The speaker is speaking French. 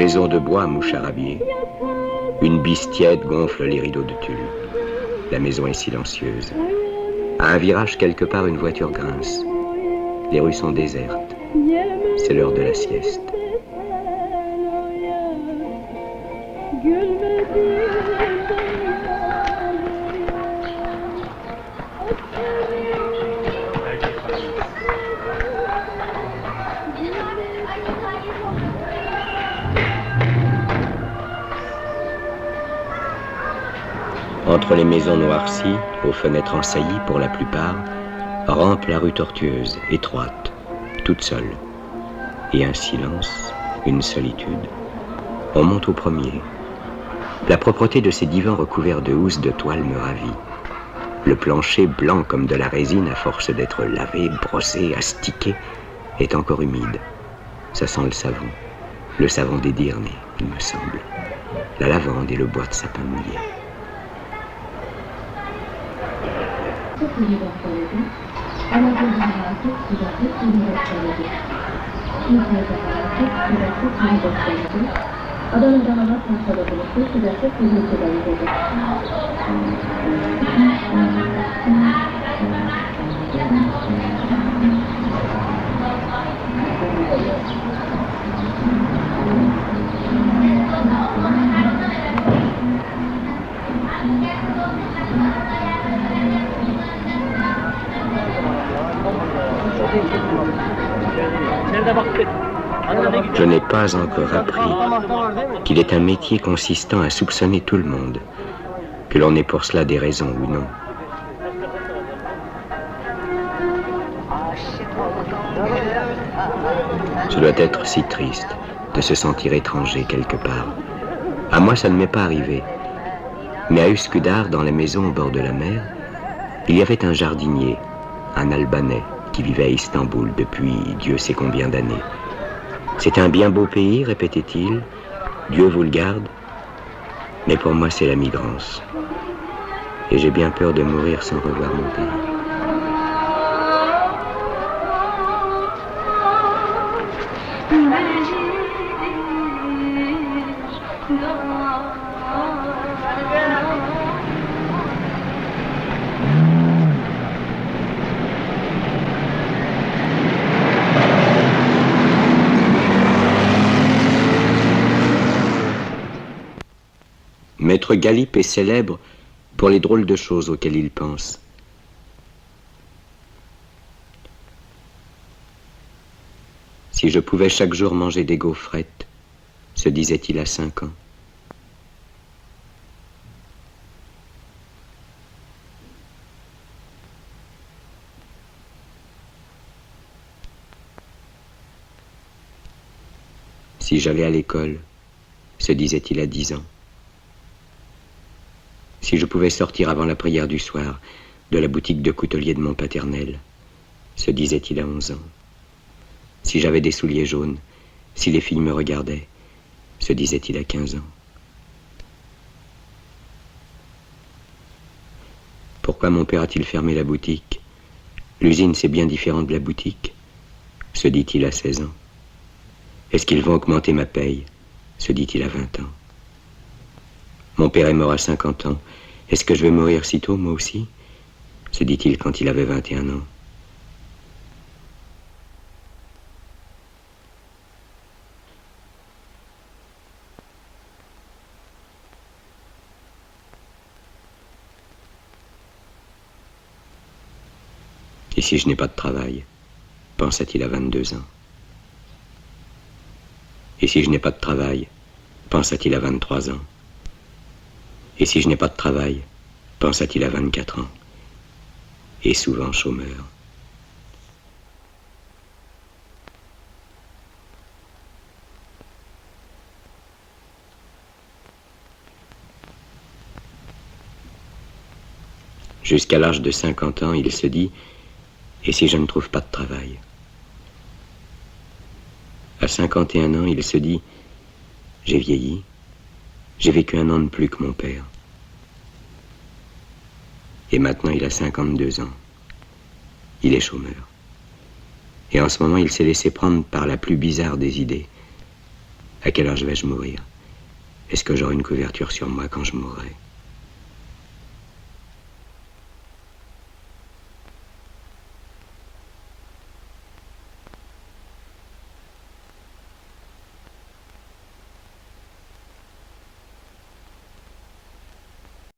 maison de bois, moucharabiée. Une bise tiède gonfle les rideaux de tulle. La maison est silencieuse. À un virage quelque part, une voiture grince. Les rues sont désertes. C'est l'heure de la sieste. Entre les maisons noircies, aux fenêtres ensaillies pour la plupart, rampe la rue tortueuse, étroite, toute seule. Et un silence, une solitude. On monte au premier. La propreté de ces divans recouverts de housses de toile me ravit. Le plancher, blanc comme de la résine, à force d'être lavé, brossé, astiqué, est encore humide. Ça sent le savon des Dyrnées, il me semble. La lavande et le bois de sapin mouillé. Je n'ai pas encore appris qu'il est un métier consistant à soupçonner tout le monde, que l'on ait pour cela des raisons ou non. Ce doit être si triste de se sentir étranger quelque part. À moi, ça ne m'est pas arrivé. Mais à Üsküdar, dans la maison au bord de la mer, il y avait un jardinier, un Albanais, qui vivait à Istanbul depuis Dieu sait combien d'années. C'est un bien beau pays, répétait-il. Dieu vous le garde. Mais pour moi, c'est la migrance. Et j'ai bien peur de mourir sans revoir mon pays. Maître Galip est célèbre pour les drôles de choses auxquelles il pense. Si je pouvais chaque jour manger des gaufrettes, se disait-il à 5 ans. Si j'allais à l'école, se disait-il à 10 ans. Si je pouvais sortir avant la prière du soir de la boutique de coutelier de mon paternel, se disait-il à 11 ans. Si j'avais des souliers jaunes, si les filles me regardaient, se disait-il à 15 ans. Pourquoi mon père a-t-il fermé la boutique? L'usine, c'est bien différent de la boutique, se dit-il à 16 ans. Est-ce qu'ils vont augmenter ma paye? Se dit-il à 20 ans. Mon père est mort à 50 ans. Est-ce que je vais mourir si tôt, moi aussi? Se dit-il quand il avait 21 ans. Et si je n'ai pas de travail? Pensa-t-il à 22 ans. Et si je n'ai pas de travail? Pensa-t-il à 23 ans. Et si je n'ai pas de travail, pensa-t-il à 24 ans, et souvent chômeur. Jusqu'à l'âge de 50 ans, il se dit, et si je ne trouve pas de travail? À 51 ans, il se dit, j'ai vieilli. J'ai vécu 1 an de plus que mon père. Et maintenant, il a 52 ans. Il est chômeur. Et en ce moment, il s'est laissé prendre par la plus bizarre des idées. À quelle heure je vais-je mourir? Est-ce que j'aurai une couverture sur moi quand je mourrai?